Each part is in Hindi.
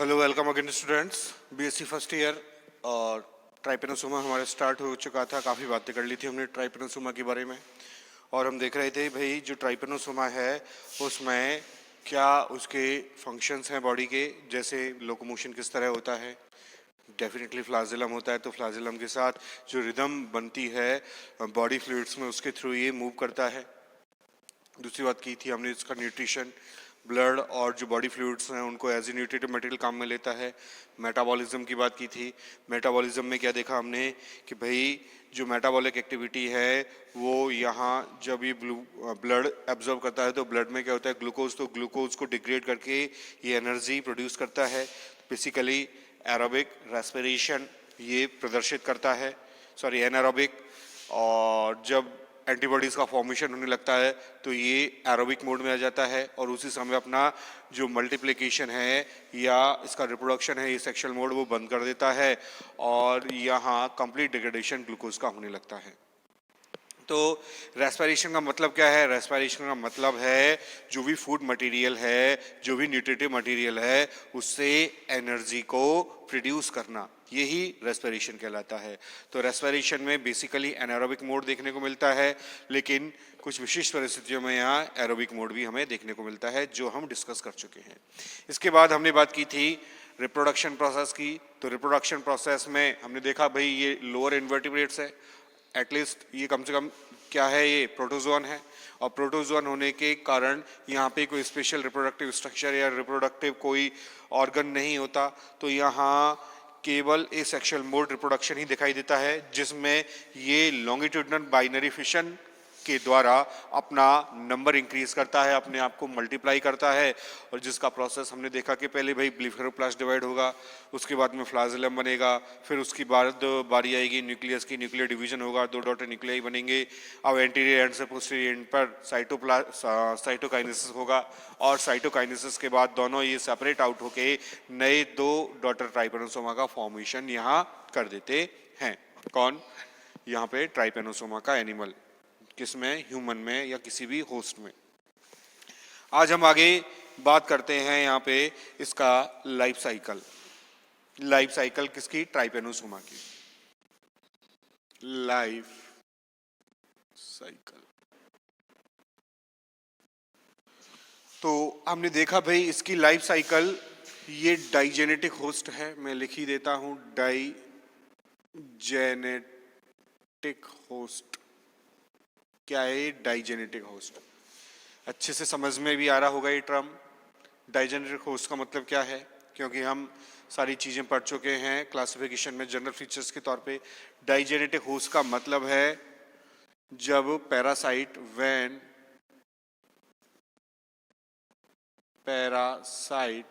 Hello welcome again students. BSc first year और ट्राइपेनोसोमा हमारा स्टार्ट हो चुका था। काफ़ी बातें कर ली थी हमने ट्राइपेनोसोमा के बारे में और हम देख रहे थे भाई जो ट्राइपेनोसोमा है उसमें क्या उसके फंक्शंस हैं बॉडी के, जैसे लोकोमोशन किस तरह होता है। डेफिनेटली फ्लाजिलम होता है तो फ्लाजिलम के साथ जो रिदम बनती है बॉडी फ्लूइड्स में उसके थ्रू ये मूव करता है। दूसरी बात की थी हमने इसका न्यूट्रिशन, ब्लड और जो बॉडी फ्लूइड्स हैं उनको एज ए न्यूट्रिटिव मटेरियल काम में लेता है। मेटाबॉलिज्म की बात की थी। मेटाबॉलिज्म में क्या देखा हमने कि भाई जो मेटाबॉलिक एक्टिविटी है वो यहाँ जब ये ब्लड एब्जॉर्ब करता है तो ब्लड में क्या होता है ग्लूकोज, तो ग्लूकोज को डिग्रेड करके ये एनर्जी प्रोड्यूस करता है। बेसिकली एरोबिक रेस्पिरेशन ये प्रदर्शित करता है, सॉरी एनारोबिक। और जब एंटीबॉडीज़ का फॉर्मेशन होने लगता है तो ये एरोबिक मोड में आ जाता है और उसी समय अपना जो मल्टीप्लिकेशन है या इसका रिप्रोडक्शन है ये सेक्सुअल मोड वो बंद कर देता है और यहाँ कंप्लीट डिग्रेडेशन ग्लूकोज का होने लगता है। तो रेस्पिरेशन का मतलब क्या है? रेस्पिरेशन का मतलब है जो भी फूड मटेरियल है, जो भी न्यूट्रिटिव मटेरियल है उससे एनर्जी को प्रोड्यूस करना, यही रेस्पिरेशन कहलाता है। तो रेस्पिरेशन में बेसिकली एनारोबिक मोड देखने को मिलता है, लेकिन कुछ विशिष्ट परिस्थितियों में यहाँ एरोबिक मोड भी हमें देखने को मिलता है जो हम डिस्कस कर चुके हैं। इसके बाद हमने बात की थी रिप्रोडक्शन प्रोसेस की। तो रिप्रोडक्शन प्रोसेस में हमने देखा भाई ये लोअर इन्वर्टिब्रेट्स है, एटलीस्ट ये कम से कम क्या है, ये प्रोटोजोन है और प्रोटोजोन होने के कारण यहाँ पे कोई स्पेशल रिप्रोडक्टिव स्ट्रक्चर या रिप्रोडक्टिव कोई ऑर्गन नहीं होता। तो यहाँ केवल ए सेक्सुअल मोड रिप्रोडक्शन ही दिखाई देता है जिसमें ये लॉन्गिट्यूडनल बाइनरी फिशन के द्वारा अपना नंबर इंक्रीज करता है, अपने आप को मल्टीप्लाई करता है। और जिसका प्रोसेस हमने देखा कि पहले भाई ब्लेफरोप्लास्ट डिवाइड होगा, उसके बाद में फ्लाजिलम बनेगा, फिर उसके बाद बारी आएगी न्यूक्लियस की, न्यूक्लियर डिवीजन होगा, दो डॉटर न्यूक्लियाई बनेंगे। अब एंटीरियर एंड से पोस्टीरियर एंड पर साइटोकाइनेसिस होगा और साइटोकाइनेसिस के बाद दोनों ये सेपरेट आउट होके नए दो डॉटर ट्राइपेनोसोमा का फॉर्मेशन यहाँ कर देते हैं। कौन? यहाँ पे ट्राइपेनोसोमा का एनिमल, किसमें? ह्यूमन में या किसी भी होस्ट में। आज हम आगे बात करते हैं यहाँ पे इसका लाइफ साइकिल। लाइफ साइकिल किसकी? ट्राइपेनोसोमा की लाइफ साइकिल। तो हमने देखा भाई इसकी लाइफ साइकिल, ये डाइजेनेटिक होस्ट है, मैं लिख ही देता हूं डाइजेनेटिक होस्ट। क्या है ये? Digenetic host. अच्छे से समझ में भी आ रहा होगा ये टर्म। डाइजेनेटिक होस्ट का मतलब क्या है, क्योंकि हम सारी चीज़ें पढ़ चुके हैं क्लासिफिकेशन में जनरल फीचर्स के तौर पे। डाइजेनेटिक होस्ट का मतलब है जब parasite, when parasite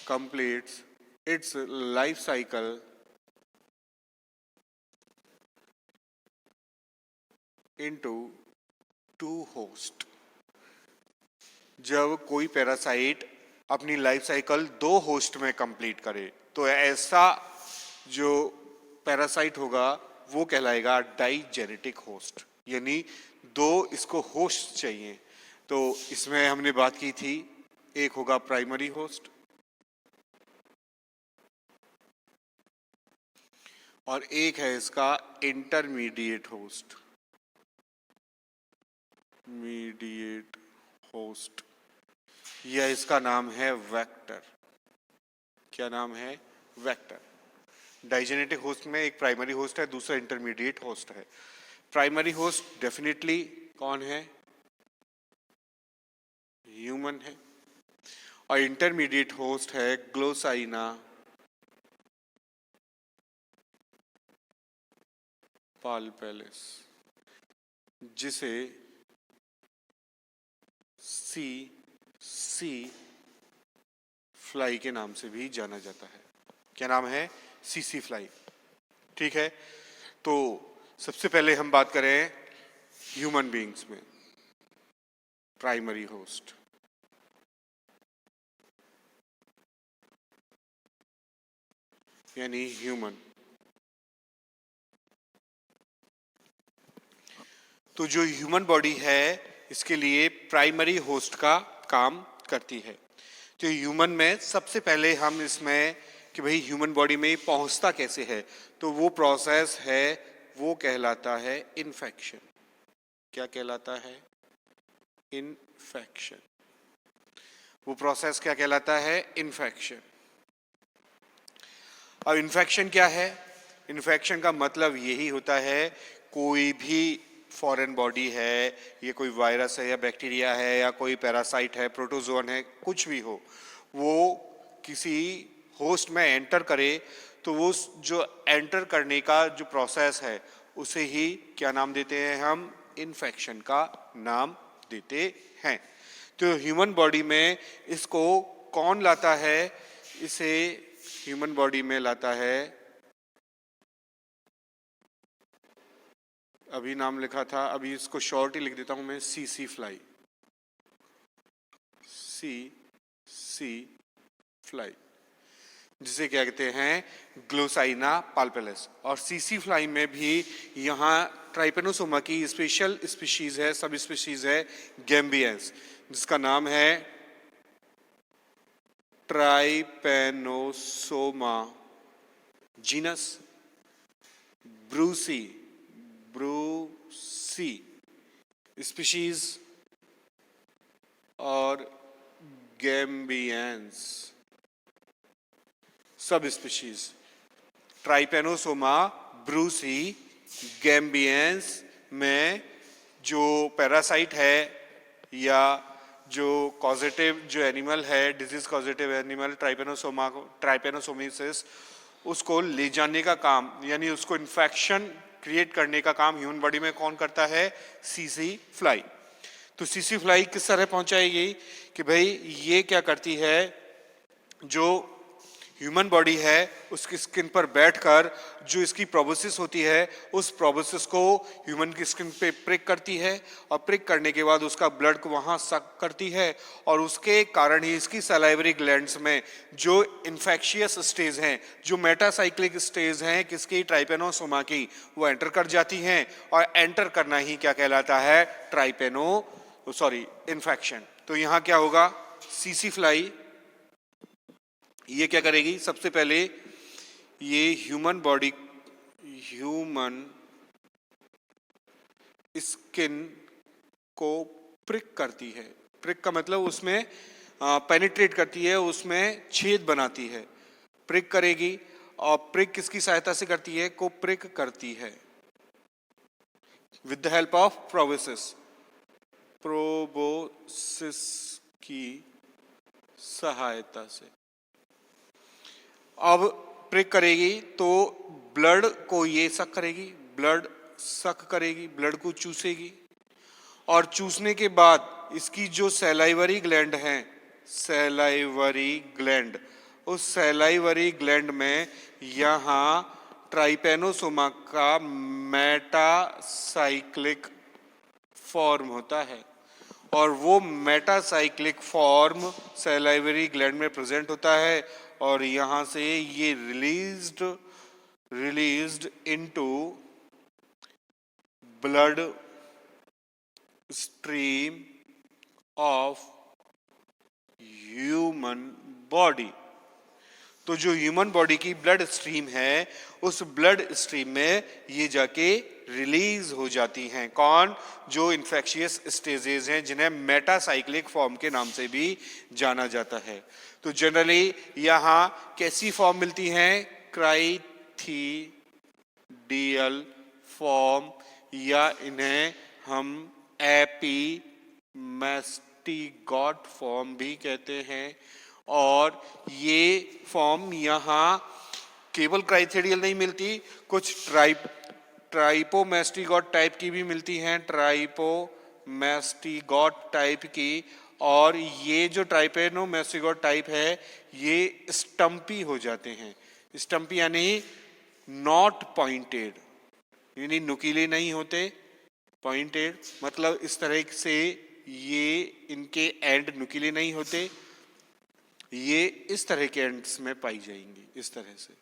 completes its life cycle into two host। जब कोई पैरासाइट अपनी लाइफ साइकिल दो होस्ट में कंप्लीट करे तो ऐसा जो पैरासाइट होगा वो कहलाएगा डाइजेनेटिक होस्ट, यानी दो इसको होस्ट चाहिए। तो इसमें हमने बात की थी, एक होगा प्राइमरी होस्ट और एक है इसका इंटरमीडिएट होस्ट। मीडिएट होस्ट, यह इसका नाम है वेक्टर। क्या नाम है? वेक्टर। डाइजेनेटिक होस्ट में एक प्राइमरी होस्ट है, दूसरा इंटरमीडिएट होस्ट है। प्राइमरी होस्ट डेफिनेटली कौन है? ह्यूमन है। और इंटरमीडिएट होस्ट है ग्लोसाइना पाल्पेलिस, जिसे सी फ्लाई के नाम से भी जाना जाता है। क्या नाम है? सी फ्लाई। ठीक है, तो सबसे पहले हम बात करें ह्यूमन बीइंग्स में प्राइमरी होस्ट। यानी ह्यूमन। तो जो ह्यूमन बॉडी है इसके लिए प्राइमरी होस्ट का काम करती है। तो ह्यूमन में सबसे पहले हम इसमें कि भाई ह्यूमन बॉडी में पहुंचता कैसे है, तो वो प्रोसेस है, वो कहलाता है इन्फेक्शन। क्या कहलाता है? इन्फेक्शन। वो प्रोसेस क्या कहलाता है? इन्फेक्शन। अब इन्फेक्शन क्या है? इन्फेक्शन का मतलब यही होता है कोई भी फॉरेन बॉडी है, ये कोई वायरस है या बैक्टीरिया है या कोई पैरासाइट है, प्रोटोजोन है, कुछ भी हो, वो किसी होस्ट में एंटर करे तो वो जो एंटर करने का जो प्रोसेस है उसे ही क्या नाम देते हैं हम? इन्फेक्शन का नाम देते हैं। तो ह्यूमन बॉडी में इसको कौन लाता है? इसे ह्यूमन बॉडी में लाता है, अभी नाम लिखा था, अभी इसको शॉर्ट ही लिख देता हूं मैं, सीसी फ्लाई। सी फ्लाई, जिसे क्या कहते हैं? ग्लोसाइना पाल्पेलिस। और सीसी फ्लाई में भी यहाँ ट्राइपेनोसोमा की स्पेशल स्पीशीज है, सब स्पीशीज है गैम्बियंस, जिसका नाम है ट्राइपेनोसोमा, जीनस ब्रूसी, स्पीशीज और गैम्बियंस सब स्पीशीज। ट्राइपेनोसोमा ब्रूसी गैम्बियंस में जो पैरासाइट है या जो कॉजेटिव जो एनिमल है, डिजीज कॉजेटिव एनिमल ट्राइपेनोसोमिसिस, उसको ले जाने का काम यानी उसको इन्फेक्शन क्रिएट करने का काम ह्यूमन बॉडी में कौन करता है? CC fly. तो सीसी फ्लाई किस तरह पहुंचाएगी कि भाई ये क्या करती है, जो ह्यूमन बॉडी है उसकी स्किन पर बैठकर जो इसकी प्रोबोसिस होती है उस प्रोबोसिस को ह्यूमन की स्किन पे प्रिक करती है और प्रिक करने के बाद उसका ब्लड को वहां सक करती है और उसके कारण ही इसकी सलाइवरी ग्लैंड्स में जो इन्फेक्शियस स्टेज हैं, जो मेटासाइक्लिक स्टेज हैं किसकी? ट्राइपेनोसोमा की, वो एंटर कर जाती हैं और एंटर करना ही क्या कहलाता है? इन्फेक्शन। तो यहाँ क्या होगा? सीसी फ्लाई ये क्या करेगी? सबसे पहले ये ह्यूमन स्किन को प्रिक करती है। प्रिक का मतलब उसमें पेनिट्रेट करती है, उसमें छेद बनाती है। प्रिक करेगी और प्रिक किसकी सहायता से करती है? को प्रिक करती है with the help of proboscis की सहायता से। अब प्रिक करेगी तो ब्लड को ये सक करेगी, ब्लड को चूसेगी और चूसने के बाद इसकी जो सैलाइवरी ग्लैंड है, उस सैलाइवरी ग्लैंड में यहाँ ट्राइपेनोसोमा का मेटासाइक्लिक फॉर्म होता है और वो मेटासाइक्लिक फॉर्म सैलाइवरी ग्लैंड में प्रेजेंट होता है और यहां से ये released into blood stream of human body. तो जो ह्यूमन बॉडी की ब्लड स्ट्रीम है उस ब्लड स्ट्रीम में ये जाके रिलीज हो जाती हैं। कौन? जो इन्फेक्शियस स्टेजेस हैं जिन्हें मेटासाइक्लिक फॉर्म के नाम से भी जाना जाता है। तो जनरली यहां कैसी फॉर्म मिलती हैं? क्राइथीडियल फॉर्म या इन्हें हम एपीमेस्टिगॉट फॉर्म भी कहते हैं। और ये फॉर्म यहाँ केवल क्राइथेडियल नहीं मिलती, कुछ ट्राइपोमेस्टिगॉट टाइप की भी मिलती हैं, ट्राइपोमेस्टिगॉट टाइप की। और ये जो ट्राइपेनोमेस्टिगॉट टाइप है ये स्टम्पी हो जाते हैं। स्टम्पी यानी नॉट पॉइंटेड, यानी नुकीले नहीं होते, पॉइंटेड मतलब इस तरह से ये इनके एंड नुकीले नहीं होते, ये इस तरह के एंड्स में पाई जाएंगी इस तरह से।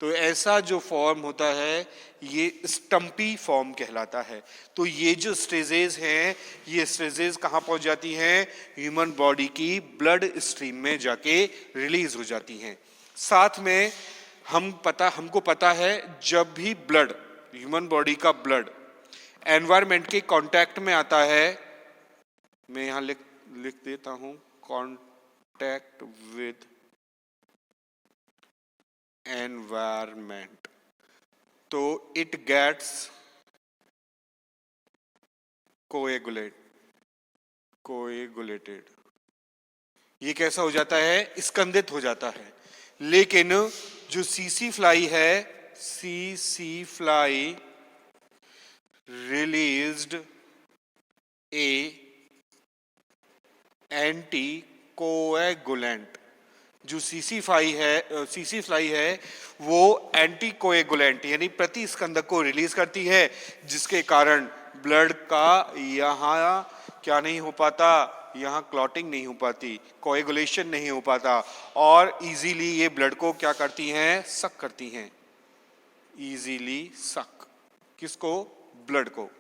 तो ऐसा जो फॉर्म होता है ये स्टम्पी फॉर्म कहलाता है। तो ये जो स्टेजेस हैं, ये स्टेजेस कहाँ पहुंच जाती हैं? ह्यूमन बॉडी की ब्लड स्ट्रीम में जाके रिलीज हो जाती हैं। साथ में हमको पता है जब भी ब्लड, ह्यूमन बॉडी का ब्लड एनवायरमेंट के कांटेक्ट में आता है, मैं यहां लिख देता हूं, कांटेक्ट विद एनवायरमेंट, तो इट गेट्स कोएगुलेटेड। ये कैसा हो जाता है? स्कंदित हो जाता है। लेकिन जो सीसी फ्लाई है, सीसी फ्लाई रिलीज्ड ए एंटी कोएगुलेंट। जो सीसी फ्लाई है वो एंटी कोएगुलेंट यानी प्रतिस्कंदक को रिलीज करती है, जिसके कारण ब्लड का यहाँ क्या नहीं हो पाता, यहाँ क्लॉटिंग नहीं हो पाती, कोएगुलेशन नहीं हो पाता, और इजीली ये ब्लड को क्या करती हैं? सक करती हैं। इजीली सक किसको? ब्लड को।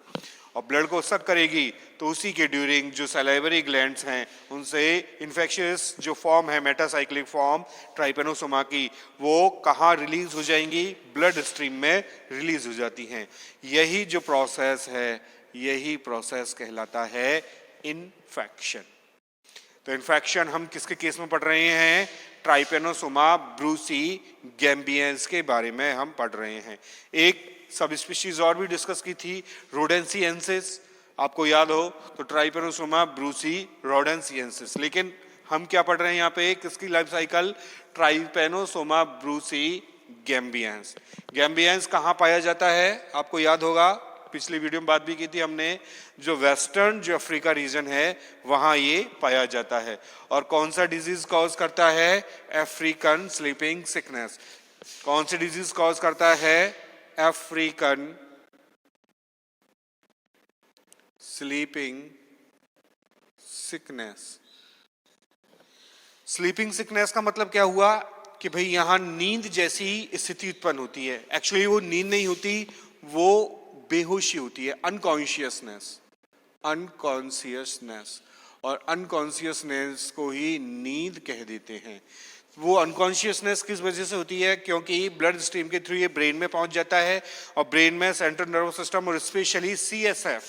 और ब्लड को सक करेगी तो उसी के ड्यूरिंग जो सलाइवरी ग्लैंड्स हैं उनसे इन्फेक्शियस जो फॉर्म है, मेटासाइक्लिक फॉर्म ट्राइपेनोसोमा की, वो कहाँ रिलीज हो जाएंगी? ब्लड स्ट्रीम में रिलीज हो जाती हैं। यही जो प्रोसेस है, यही प्रोसेस कहलाता है इन्फेक्शन। तो इन्फेक्शन हम किसके केस में पढ़ रहे हैं? ट्राइपेनोसोमा ब्रूसी गैम्बियंस के बारे में हम पढ़ रहे हैं। एक सब स्पीशीज और भी डिस्कस की थी, रोडेंसियंसिस, आपको याद हो तो ट्राइपेनोसोमा ब्रूसी रोडेंसियंसिस। लेकिन हम क्या पढ़ रहे हैं यहाँ पे? किसकी life cycle? Trypanosoma Brucie gambiense. Gambiense कहाँ पाया जाता है? आपको याद होगा, पिछली वीडियो में बात भी की थी हमने, जो वेस्टर्न जो अफ्रीका रीजन है वहां ये पाया जाता है। और कौन सा डिजीज कॉज करता है? African sleeping sickness. कौन सी डिजीज कॉज करता है? African sleeping sickness. Sleeping sickness का मतलब क्या हुआ कि भाई यहां नींद जैसी स्थिति उत्पन्न होती है। एक्चुअली वो नींद नहीं होती, वो बेहोशी होती है, अनकॉन्शियसनेस। और अनकॉन्शियसनेस को ही नींद कह देते हैं। वो अनकॉन्शियसनेस किस वजह से होती है? क्योंकि ब्लड स्ट्रीम के थ्रू ये ब्रेन में पहुंच जाता है, और ब्रेन में सेंट्रल नर्वस सिस्टम और स्पेशली सीएसएफ,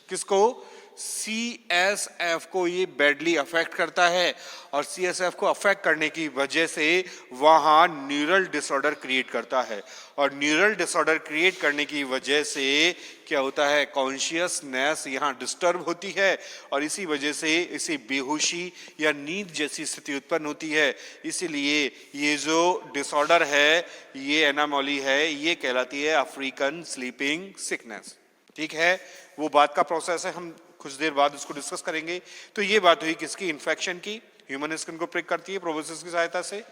किसको? सीएसएफ को ये बैडली अफेक्ट करता है, और सीएसएफ को अफेक्ट करने की वजह से वहां न्यूरल डिसऑर्डर क्रिएट करता है, और न्यूरल डिसऑर्डर क्रिएट करने की वजह से क्या होता है? कॉन्शियसनेस यहाँ डिस्टर्ब होती है, और इसी वजह से इसे बेहोशी या नींद जैसी स्थिति उत्पन्न होती है। इसीलिए ये जो डिसऑर्डर है, ये एनामोली है, ये कहलाती है अफ्रीकन स्लीपिंग सिकनेस। ठीक है, वो बात का प्रोसेस है, हम कुछ देर बाद उसको डिस्कस करेंगे। तो ये बात हुई किसकी? इन्फेक्शन की। ह्यूमन स्किन को प्रिक करती है प्रोबोसिस की सहायता से,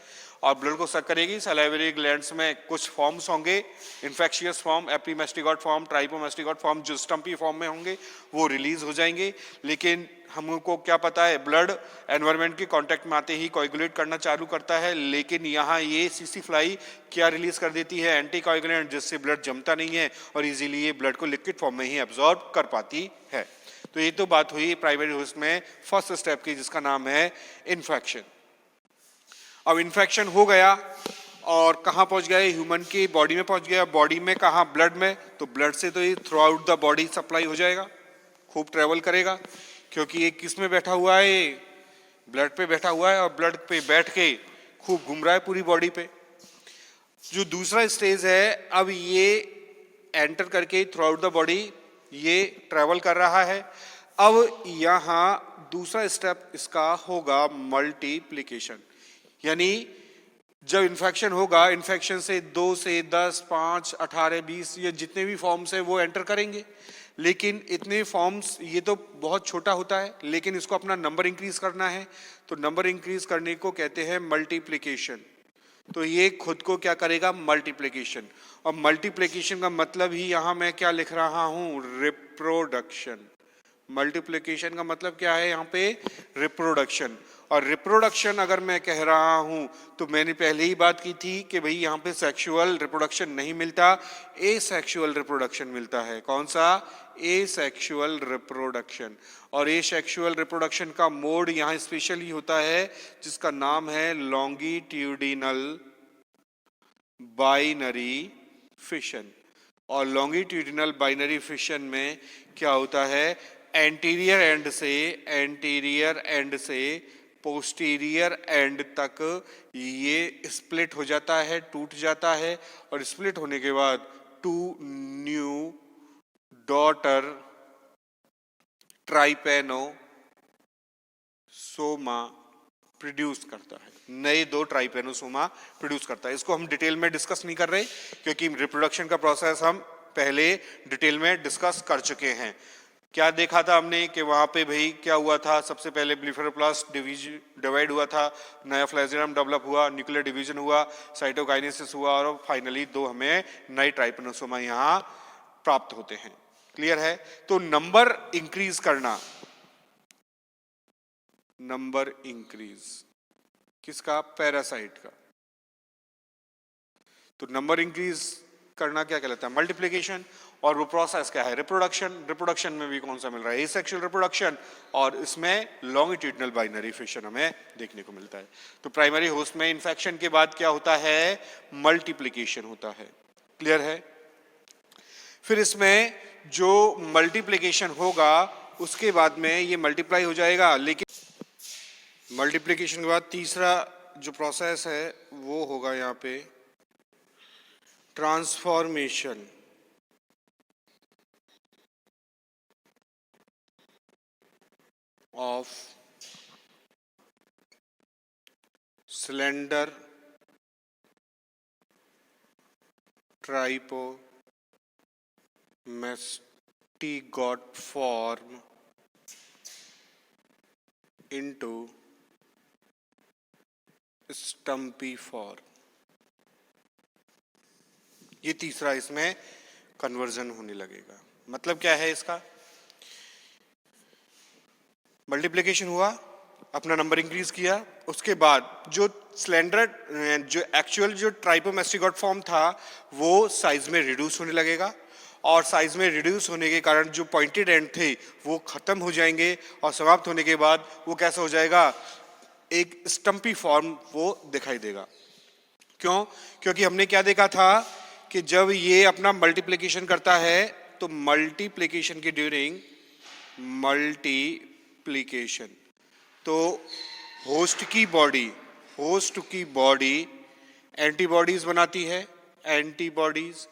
और ब्लड को सक करेगी। सलाइवरी ग्लैंड्स में कुछ फॉर्म्स होंगे, इन्फेक्शियस फॉर्म, एप्लीमेस्टिगॉट फॉर्म, ट्राइपोमेस्टिगॉट फॉर्म, जो स्टम्पी फॉर्म में होंगे वो रिलीज हो जाएंगे। लेकिन हमको क्या पता है? ब्लड एनवायरमेंट के कांटेक्ट में आते ही कोएगुलेट करना चालू करता है, लेकिन यहाँ ये सीसी फ्लाई क्या रिलीज कर देती है? एंटी कोएगुलेंट, जिससे ब्लड जमता नहीं है और इजीली ये ब्लड को लिक्विड फॉर्म में ही एब्जॉर्ब कर पाती है। तो ये तो बात हुई प्राइमरी होस्ट में फर्स्ट स्टेप की, जिसका नाम है इन्फेक्शन। अब इन्फेक्शन हो गया और कहाँ पहुंच गया? ह्यूमन की बॉडी में पहुंच गया। बॉडी में कहाँ? ब्लड में। तो ब्लड से तो ये through out the body supply हो जाएगा, खूब ट्रेवल करेगा, क्योंकि ये किस में बैठा हुआ है? ब्लड पे बैठा हुआ है, और ब्लड पे बैठ के खूब घूम रहा है पूरी बॉडी पे। जो दूसरा स्टेज है, अब ये एंटर करके थ्रू आउट द बॉडी ये ट्रेवल कर रहा है। अब यहाँ दूसरा स्टेप इसका होगा मल्टीप्लिकेशन, यानी जब इन्फेक्शन होगा, इन्फेक्शन से 2 से 10, 5, 18, 20 ये जितने भी फॉर्म्स है वो एंटर करेंगे। लेकिन इतने फॉर्म्स, ये तो बहुत छोटा होता है, लेकिन इसको अपना नंबर इंक्रीज करना है, तो नंबर इंक्रीज करने को कहते हैं मल्टीप्लिकेशन। तो ये खुद को क्या करेगा? मल्टीप्लिकेशन। और मल्टीप्लिकेशन का मतलब ही यहाँ मैं क्या लिख रहा हूँ? रिप्रोडक्शन। मल्टीप्लिकेशन का मतलब क्या है यहाँ पे? रिप्रोडक्शन। और रिप्रोडक्शन अगर मैं कह रहा हूं तो मैंने पहले ही बात की थी कि भाई यहाँ पे सेक्सुअल रिप्रोडक्शन नहीं मिलता, एसेक्सुअल रिप्रोडक्शन मिलता है। कौन सा? Asexual reproduction. और एसेक्सुअल रिप्रोडक्शन का मोड यहाँ स्पेशली होता है जिसका नाम है लॉन्गिट्यूडिनल बाइनरी फिशन। और लॉन्गिट्यूडिनल बाइनरी फिशन में क्या होता है, एंटीरियर एंड से पोस्टीरियर एंड तक ये स्प्लिट हो जाता है, टूट जाता है, और स्प्लिट होने के बाद two new daughter Trypanosoma produce करता है, नए दो ट्राइपेनोसोमा प्रोड्यूस करता है। इसको हम डिटेल में डिस्कस नहीं कर रहे क्योंकि रिप्रोडक्शन का प्रोसेस हम पहले डिटेल में डिस्कस कर चुके हैं। क्या देखा था हमने कि वहां पे भाई क्या हुआ था, सबसे पहले ब्लीफेरोप्लास्ट डिवाइड हुआ था, नया फ्लैजेलम डेवलप हुआ, न्यूक्लियर डिवीजन हुआ, साइटोकाइनेसिस हुआ, और फाइनली दो हमें नए ट्राइपेनोसोमा यहाँ प्राप्त होते हैं। क्लियर है? तो नंबर इंक्रीज करना, नंबर इंक्रीज किसका? पैरासाइट का। तो नंबर इंक्रीज करना क्या कहलाता है? मल्टीप्लिकेशन। और वो प्रोसेस क्या है? रिप्रोडक्शन। रिप्रोडक्शन में भी कौन सा मिल रहा है? एसेक्सुअल रिप्रोडक्शन, और इसमें लॉन्गिट्यूडिनल बाइनरी फिशन हमें देखने को मिलता है। तो प्राइमरी होस्ट में इन्फेक्शन के बाद क्या होता है? मल्टीप्लिकेशन होता है। क्लियर है? फिर इसमें जो मल्टीप्लिकेशन होगा उसके बाद में ये मल्टीप्लाई हो जाएगा, लेकिन मल्टीप्लिकेशन के बाद तीसरा जो प्रोसेस है वो होगा यहाँ पे transformation of slender trypomastigote form into stumpy form. ये तीसरा इसमें कन्वर्जन होने लगेगा। मतलब क्या है इसका? मल्टीप्लिकेशन हुआ, अपना नंबर इंक्रीज किया, उसके बाद जो सिलेंडर जो एक्चुअल जो ट्राइपोमेस्टिगॉट फॉर्म था वो साइज में रिड्यूस होने लगेगा, और साइज में रिड्यूस होने के कारण जो पॉइंटेड एंड थे वो खत्म हो जाएंगे, और समाप्त होने के बाद वो कैसा हो जाएगा? एक स्टम्पी फॉर्म वो दिखाई देगा। क्यों? क्योंकि हमने क्या देखा था कि जब ये अपना मल्टीप्लिकेशन करता है तो मल्टीप्लिकेशन के ड्यूरिंग मल्टीप्लिकेशन तो होस्ट की बॉडी एंटीबॉडीज बनाती है, एंटीबॉडीज,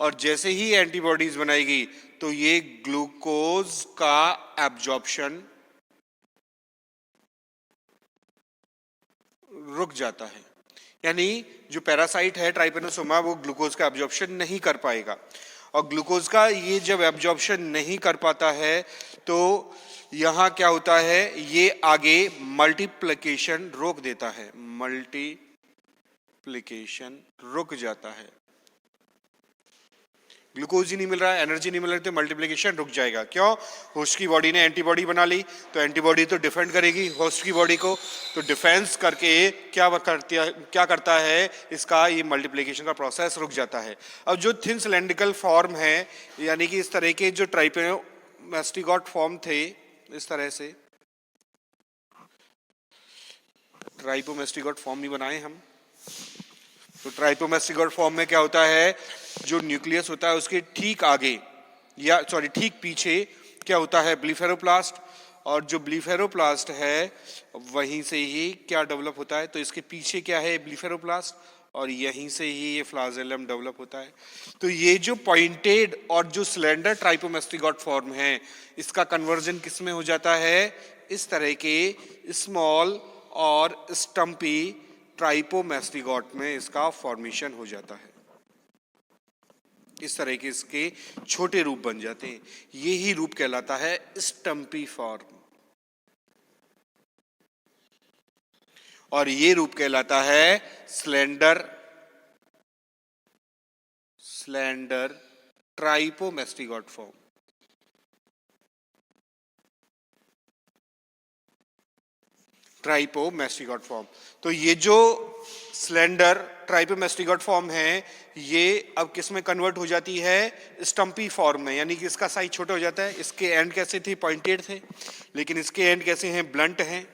और जैसे ही एंटीबॉडीज बनाएगी तो ये ग्लूकोज का एब्जॉर्प्शन रुक जाता है। यानी जो पैरासाइट है ट्राइपेनोसोमा वो ग्लूकोज का एब्जॉर्प्शन नहीं कर पाएगा, और ग्लूकोज का ये जब एब्जॉर्प्शन नहीं कर पाता है तो यहां क्या होता है? ये आगे मल्टीप्लिकेशन रोक देता है, मल्टीप्लिकेशन रुक जाता है। ग्लूकोज ही नहीं मिल रहा है, एनर्जी नहीं मिल रही, तो मल्टीप्लिकेशन रुक जाएगा। क्यों? होस्ट की बॉडी ने एंटीबॉडी बना ली, तो एंटीबॉडी तो डिफेंड करेगी होस्ट की बॉडी को, तो डिफेंस करके क्या करता है इसका? ये मल्टीप्लिकेशन का प्रोसेस रुक जाता है। अब जो थिन सिलेंड्रिकल फॉर्म है, यानी कि इस तरह के जो ट्राइपेनोमेस्टिगॉट फॉर्म थे, इस तरह से ट्राइपोमेस्टिगॉट फॉर्म नहीं बनाए हम। तो ट्राइपोमेस्टिगॉट फॉर्म में क्या होता है? जो न्यूक्लियस होता है उसके ठीक आगे, या सॉरी ठीक पीछे क्या होता है? ब्लीफेरोप्लास्ट। और जो ब्लीफेरोप्लास्ट है वहीं से ही क्या डेवलप होता है? तो इसके पीछे क्या है? ब्लीफेरोप्लास्ट, और यहीं से ही ये फ्लाजेलम डेवलप होता है। तो ये जो पॉइंटेड और जो सिलेंडर ट्राइपोमेस्टिगॉट फॉर्म है, इसका कन्वर्जन किस में हो जाता है? इस तरह के स्मॉल और स्टम्पी ट्राइपोमेस्टिगॉट में इसका फॉर्मेशन हो जाता है। इस तरह के इसके छोटे रूप बन जाते हैं, यही रूप कहलाता है स्टम्पी फॉर्म, और ये रूप कहलाता है स्लेंडर ट्राइपोमेस्टिगॉट फॉर्म। ट्राइपोमेस्टिकॉट फॉर्म। तो ये जो स्लेंडर ट्राइपोमेस्टिकॉट फॉर्म है ये अब किस में कन्वर्ट हो जाती है, स्टम्पी फॉर्म में, यानी कि इसका साइज छोटा हो जाता है। इसके एंड कैसे थे, पॉइंटेड थे, लेकिन इसके एंड कैसे हैं, ब्लंट हैं,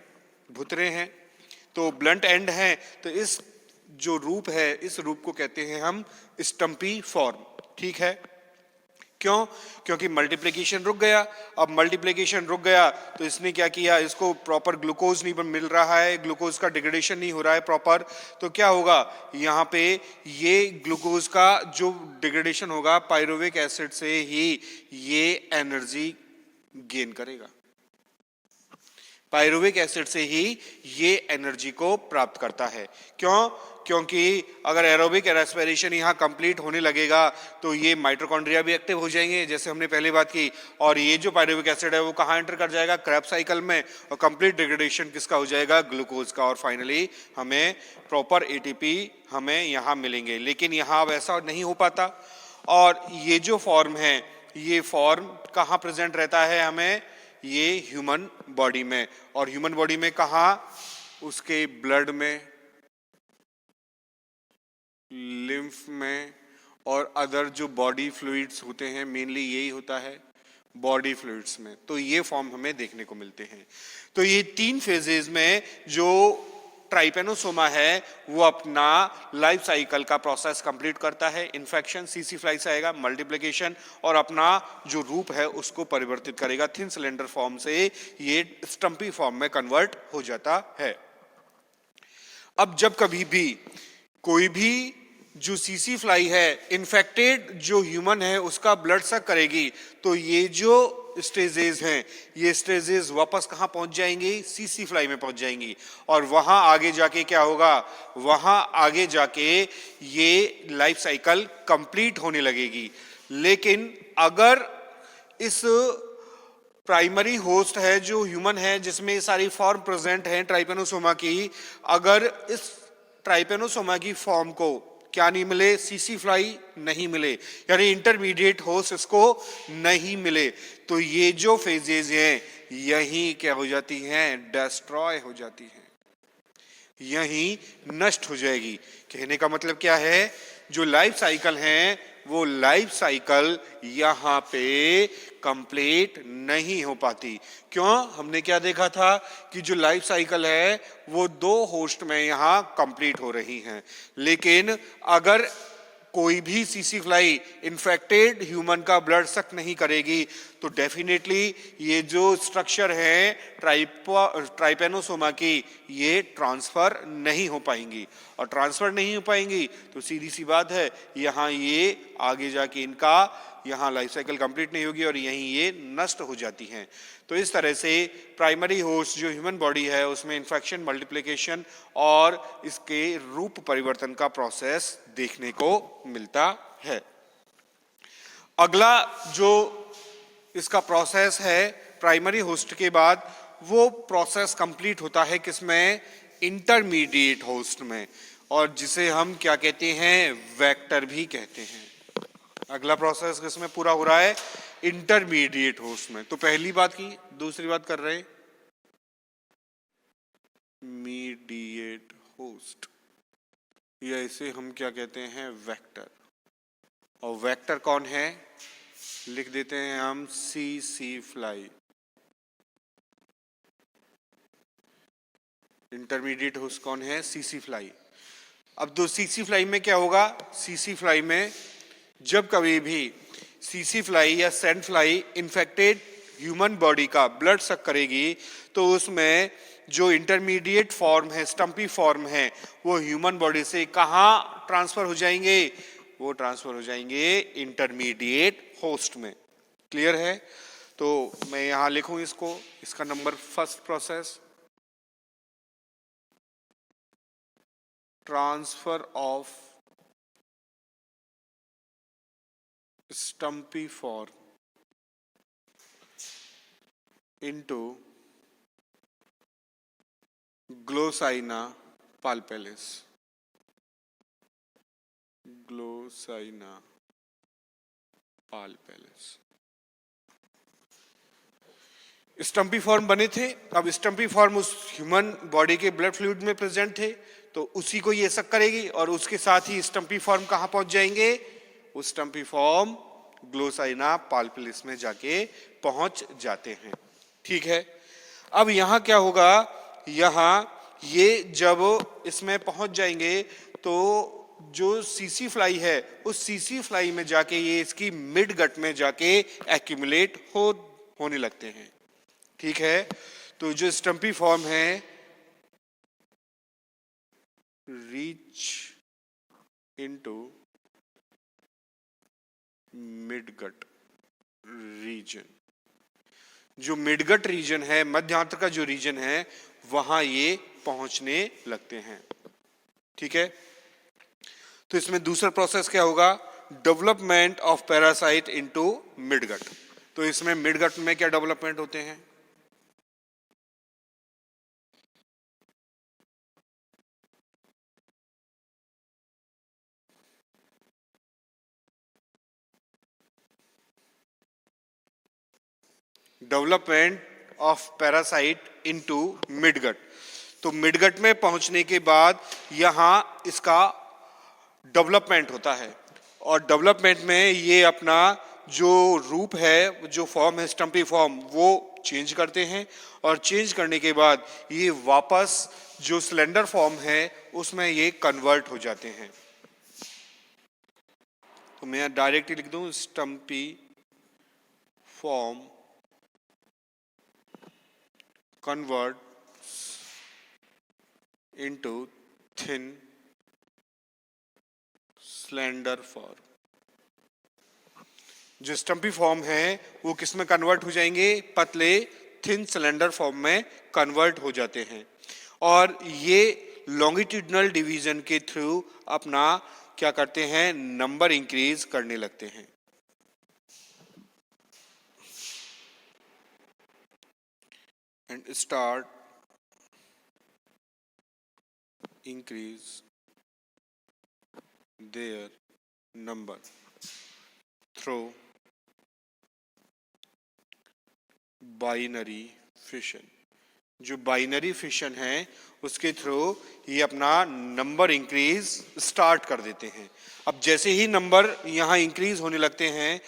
भुतरे हैं। तो ब्लंट एंड है, तो इस जो रूप है इस रूप को कहते हैं हम स्टम्पी फॉर्म। ठीक है, क्यों? क्योंकि मल्टीप्लिकेशन रुक गया। अब मल्टीप्लिकेशन रुक गया तो इसने क्या किया, इसको प्रॉपर ग्लूकोज नहीं मिल रहा है, ग्लूकोज का डिग्रेडेशन नहीं हो रहा है प्रॉपर, तो क्या होगा यहाँ पे, ये ग्लूकोज का जो डिग्रेडेशन होगा पायरुविक एसिड से ही ये एनर्जी गेन करेगा, पायरुविक एसिड से ही ये एनर्जी को प्राप्त करता है। क्यों? क्योंकि अगर एरोबिक रेस्पिरेशन यहाँ कंप्लीट होने लगेगा तो ये माइटोकॉन्ड्रिया भी एक्टिव हो जाएंगे, जैसे हमने पहले बात की, और ये जो पायरुविक एसिड है वो कहाँ एंटर कर जाएगा, क्रेब्स साइकिल में, और कंप्लीट डिग्रेडेशन किसका हो जाएगा, ग्लूकोज का, और फाइनली हमें प्रॉपर एटीपी हमें यहाँ मिलेंगे। लेकिन यहाँ अब ऐसा नहीं हो पाता, और ये जो फॉर्म है ये फॉर्म कहाँ प्रेजेंट रहता है हमें, ये ह्यूमन बॉडी में, और ह्यूमन बॉडी में कहाँ, उसके ब्लड में, लिम्फ में, और अदर जो बॉडी फ्लूइड्स होते हैं, मेनली यही होता है बॉडी फ्लूइड्स में। तो ये फॉर्म हमें देखने को मिलते हैं। तो ये 3 फेजेस में जो ट्राइपेनोसोमा है वो अपना लाइफ साइकिल का प्रोसेस कंप्लीट करता है। इन्फेक्शन सीसी फ्लाई से आएगा, मल्टीप्लिकेशन, और अपना जो रूप है उसको परिवर्तित करेगा, थिन सिलेंडर फॉर्म से ये स्टम्पी फॉर्म में कन्वर्ट हो जाता है। अब जब कभी भी कोई भी जो सीसी फ्लाई है इन्फेक्टेड जो ह्यूमन है उसका ब्लड सक करेगी, तो ये जो स्टेजेस हैं ये स्टेजेस वापस कहां पहुंच जाएंगी, सीसी फ्लाई में पहुंच जाएंगी, और वहां आगे जाके क्या होगा, वहां आगे जाके ये लाइफ साइकिल कंप्लीट होने लगेगी। लेकिन अगर इस प्राइमरी होस्ट है जो ह्यूमन है जिसमें सारी फॉर्म प्रेजेंट है ट्राइपेनोसोमा की, अगर इस ट्राइपेनोसोमा की फॉर्म को क्या नहीं मिले, सीसी फ्लाई नहीं मिले, यानी इंटरमीडिएट होस्ट इसको नहीं मिले, तो ये जो फेजेस हैं यही क्या हो जाती हैं, डिस्ट्रॉय हो जाती हैं, यही नष्ट हो जाएगी। कहने का मतलब क्या है, जो लाइफ साइकिल है वो लाइफ साइकिल यहाँ पे कंप्लीट नहीं हो पाती। क्यों? हमने क्या देखा था कि जो लाइफ साइकिल है वो 2 होस्ट में यहाँ कंप्लीट हो रही हैं, लेकिन अगर कोई भी सीसी फ्लाई इन्फेक्टेड ह्यूमन का ब्लड सक नहीं करेगी तो डेफिनेटली ये जो स्ट्रक्चर है ट्राइपेनोसोमा की ये ट्रांसफर नहीं हो पाएंगी, और ट्रांसफर नहीं हो पाएंगी तो सीधी सी बात है यहाँ ये आगे जाके इनका यहाँ लाइफ साइकिल कंप्लीट नहीं होगी और यहीं ये नष्ट हो जाती हैं। तो इस तरह से प्राइमरी होस्ट जो ह्यूमन बॉडी है उसमें इन्फेक्शन, मल्टीप्लिकेशन और इसके रूप परिवर्तन का प्रोसेस देखने को मिलता है। अगला जो इसका प्रोसेस है प्राइमरी होस्ट के बाद, वो प्रोसेस कंप्लीट होता है किसमें, इंटरमीडिएट होस्ट में, और जिसे हम क्या कहते हैं, वेक्टर भी कहते हैं। अगला प्रोसेस किसमें पूरा हो रहा है, इंटरमीडिएट होस्ट में। तो पहली बात की, दूसरी बात कर रहे हैं मीडिएट होस्ट, या इसे हम क्या कहते हैं, वेक्टर। और वेक्टर कौन है, लिख देते हैं हम सीसी फ्लाई। इंटरमीडिएट होस्ट कौन है, सीसी फ्लाई। अब दो सीसी फ्लाई में क्या होगा, सीसी फ्लाई में जब कभी भी सीसी फ्लाई या sand fly infected human body का ब्लड सक करेगी तो उसमें जो इंटरमीडिएट फॉर्म है, स्टम्पी फॉर्म है, वो ह्यूमन बॉडी से कहाँ ट्रांसफर हो जाएंगे, वो ट्रांसफर हो जाएंगे इंटरमीडिएट होस्ट में। क्लियर है? तो मैं यहां लिखूं इसको, इसका number first process, transfer of stumpy form into Glossina palpalis. Glossina palpalis. Stumpy form बने थे। अब स्टम्पी फॉर्म उस ह्यूमन बॉडी के ब्लड फ्लूइड में प्रेजेंट थे, तो उसी को ये सक करेगी और उसके साथ ही स्टम्पी फॉर्म कहाँ पहुंच जाएंगे, उस स्टम्पी फॉर्म ग्लोसाइना पाल्पिलिस में जाके पहुंच जाते हैं। ठीक है, अब यहां क्या होगा, यहां ये जब इसमें पहुंच जाएंगे तो जो सीसी फ्लाई है उस सीसी फ्लाई में जाके ये इसकी मिड गट में जाके एक्यूमुलेट होने लगते हैं। ठीक है, तो जो स्टम्पी फॉर्म है रीच इनटू मिडगट रीजन, जो मिडगट रीजन है, मध्यांतर का जो रीजन है वहां ये पहुंचने लगते हैं। ठीक है, तो इसमें दूसरा प्रोसेस क्या होगा, development of parasite into midgut. तो इसमें मिडगट में क्या डेवलपमेंट होते हैं, development of parasite into midgut. तो मिडगट में पहुंचने के बाद यहां इसका डेवलपमेंट होता है और डेवलपमेंट में ये अपना जो रूप है, जो फॉर्म है स्टम्पी फॉर्म, वो चेंज करते हैं और चेंज करने के बाद ये वापस जो सिलेंडर फॉर्म है उसमें ये कन्वर्ट हो जाते हैं। तो मैं डायरेक्टली लिख दूं स्टम्पी form converts into thin slender form। जो स्टम्पी फॉर्म है वो किस में कन्वर्ट हो जाएंगे, पतले थिन सिलेंडर फॉर्म में कन्वर्ट हो जाते हैं और ये लॉन्गिट्यूडनल डिवीजन के थ्रू अपना क्या करते हैं, नंबर इंक्रीज करने लगते हैं। And start increase their number through binary fission. जो बाइनरी फिशन है उसके थ्रू ये अपना नंबर इंक्रीज स्टार्ट कर देते हैं। अब जैसे ही नंबर यहाँ इंक्रीज होने लगते हैं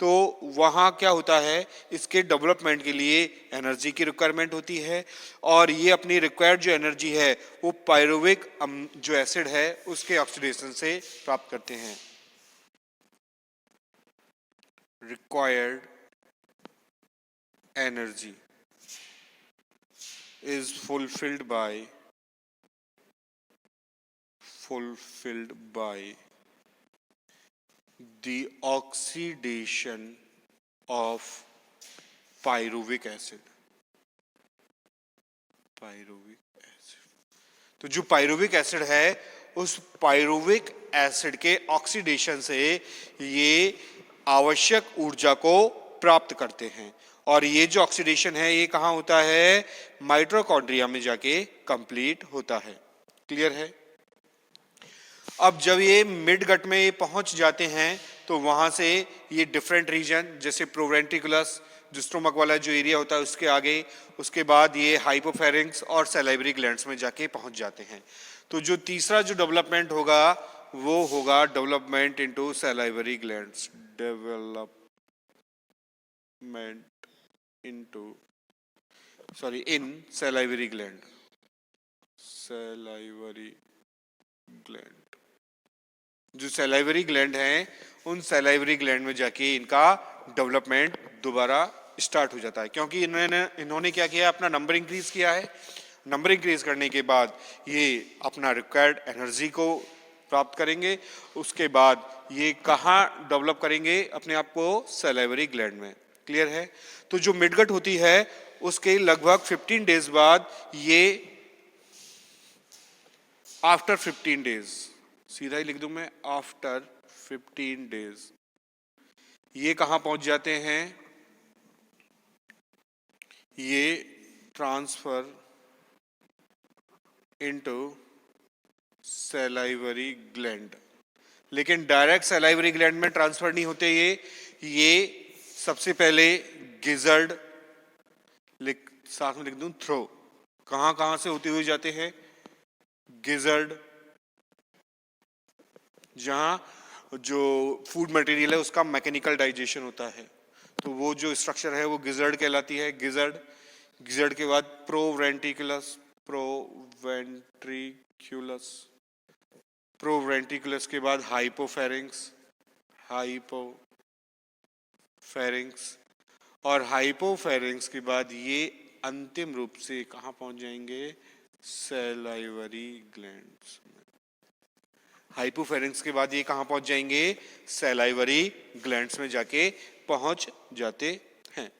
तो वहाँ क्या होता है, इसके डेवलपमेंट के लिए एनर्जी की रिक्वायरमेंट होती है और ये अपनी रिक्वायर्ड जो एनर्जी है वो पायरुविक जो एसिड है उसके ऑक्सीडेशन से प्राप्त करते हैं। Required energy is fulfilled by the oxidation of pyruvic acid। तो जो पायरुविक एसिड है उस पायरुविक एसिड के ऑक्सीडेशन से ये आवश्यक ऊर्जा को प्राप्त करते हैं और ये जो ऑक्सीडेशन है ये कहाँ होता है, माइटोकॉन्ड्रिया में जाके कंप्लीट होता है। क्लियर है। अब जब ये मिड गट में ये पहुंच जाते हैं तो वहां से ये डिफरेंट रीजन जैसे प्रोवेंट्रिकुलस जो स्टोमक वाला जो एरिया होता है उसके आगे, उसके बाद ये हाइपोफेरिंक्स और सैलाइवरी ग्लैंड्स में जाके पहुंच जाते हैं। तो जो तीसरा जो डेवलपमेंट होगा वो होगा डेवलपमेंट इनटू सैलाइवरी ग्लैंड्स। इन सैलाइवरी ग्लैंड। जो सैलाइवरी ग्लैंड हैं उन सैलाइवरी ग्लैंड में जाके इनका डेवलपमेंट दोबारा स्टार्ट हो जाता है क्योंकि इन्होंने क्या किया, अपना नंबर इंक्रीज किया है। नंबर इंक्रीज करने के बाद ये अपना रिक्वायर्ड एनर्जी को प्राप्त करेंगे। उसके बाद ये कहाँ डेवलप करेंगे अपने आप को, सैलाइवरी ग्लैंड में। क्लियर है। तो जो मिडगट होती है उसके लगभग 15 डेज बाद ये आफ्टर 15 डेज, सीधा ही लिख दूं मैं आफ्टर 15 डेज, ये कहां पहुंच जाते हैं, ये ट्रांसफर इनटू सैलाइवरी ग्लैंड। लेकिन डायरेक्ट सैलाइवरी ग्लैंड में ट्रांसफर नहीं होते ये सबसे पहले गिजर्ड साथ में लिख दूं थ्रो। कहां कहां से होते हुए जाते हैं? गिजर्ड, जहां जो फूड मटेरियल है उसका मैकेनिकल डाइजेशन होता है, तो वो जो स्ट्रक्चर है वो गिजर्ड कहलाती है। गिजर्ड, गिजर्ड के बाद प्रोवेंट्रिकुलस, प्रोवेंट्रिकुलस, प्रोवेंट्रिकुलस के बाद हाइपोफेरिंक्स, हाइपोफेरिंक्स, और हाइपोफेरिंक्स के बाद ये अंतिम रूप से कहां पहुंच जाएंगे? सैलाइवरी ग्लैंड्स में। हाइपोफेरिंक्स के बाद ये कहां पहुंच जाएंगे? सैलाइवरी ग्लैंड्स में जाके पहुंच जाते हैं।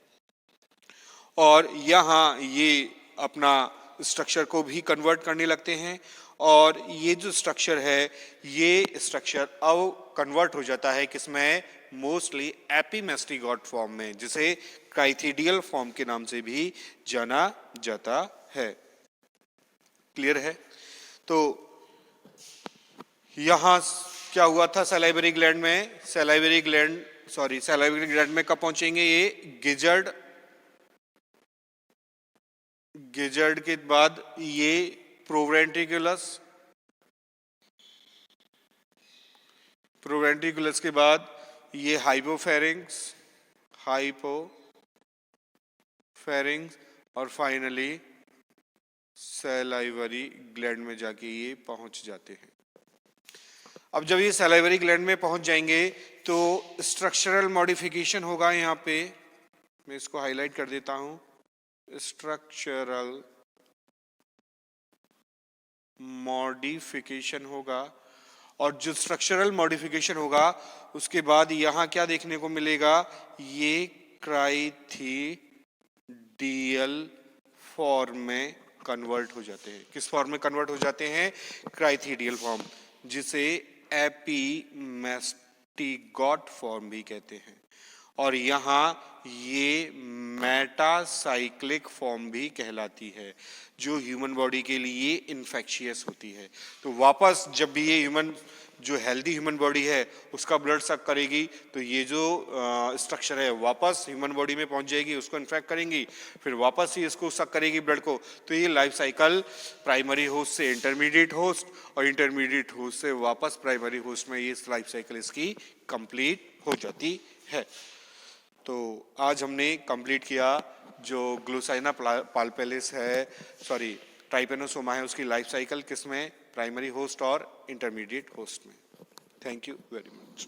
और यहाँ ये अपना स्ट्रक्चर को भी कन्वर्ट करने लगते हैं, और ये जो स्ट्रक्चर है ये स्ट्रक्चर अब कन्वर्ट हो जाता है किसमें? मोस्टली एपीमेस्टिगॉट फॉर्म में, जिसे क्राइथिडियल फॉर्म के नाम से भी जाना जाता है। क्लियर है? तो यहां क्या हुआ था सैलाइवरी ग्लैंड में? सैलाइवरी ग्लैंड में कब पहुंचेंगे? ये गिजर्ड के बाद ये प्रोवेंट्रिकुलस, प्रोवेंट्रिकुलस के बाद ये हाइपोफेरिंक्स, और फाइनली सैलाइवरी ग्लैंड में जाके ये पहुंच जाते हैं। अब जब ये सैलाइवरी ग्लैंड में पहुंच जाएंगे तो स्ट्रक्चरल मॉडिफिकेशन होगा। यहाँ पे मैं इसको हाईलाइट कर देता हूं, स्ट्रक्चरल मॉडिफिकेशन होगा। और जो स्ट्रक्चरल मॉडिफिकेशन होगा उसके बाद यहां क्या देखने को मिलेगा? ये क्राइथिडियल फॉर्म में कन्वर्ट हो जाते हैं। किस फॉर्म में कन्वर्ट हो जाते हैं? क्राइथिडियल फॉर्म, जिसे एपीमेस्टिगॉट फॉर्म भी कहते हैं। और यहाँ ये मेटासाइक्लिक फॉर्म भी कहलाती है, जो ह्यूमन बॉडी के लिए इन्फेक्शियस होती है। तो वापस जब भी ये ह्यूमन, जो हेल्दी ह्यूमन बॉडी है उसका ब्लड सक करेगी तो ये जो स्ट्रक्चर है वापस ह्यूमन बॉडी में पहुंच जाएगी, उसको इन्फेक्ट करेंगी, फिर वापस ही इसको सक करेगी ब्लड को। तो ये लाइफ साइकिल प्राइमरी होस्ट से इंटरमीडिएट होस्ट, और इंटरमीडिएट होस्ट से वापस प्राइमरी होस्ट में ये लाइफ साइकिल इसकी कंप्लीट हो जाती है। तो आज हमने कंप्लीट किया जो ग्लूसाइना पाल्पेलिस है, ट्राइपेनोसोमा है, उसकी लाइफ साइकिल किसमें? प्राइमरी होस्ट और इंटरमीडिएट होस्ट में। Thank you very much.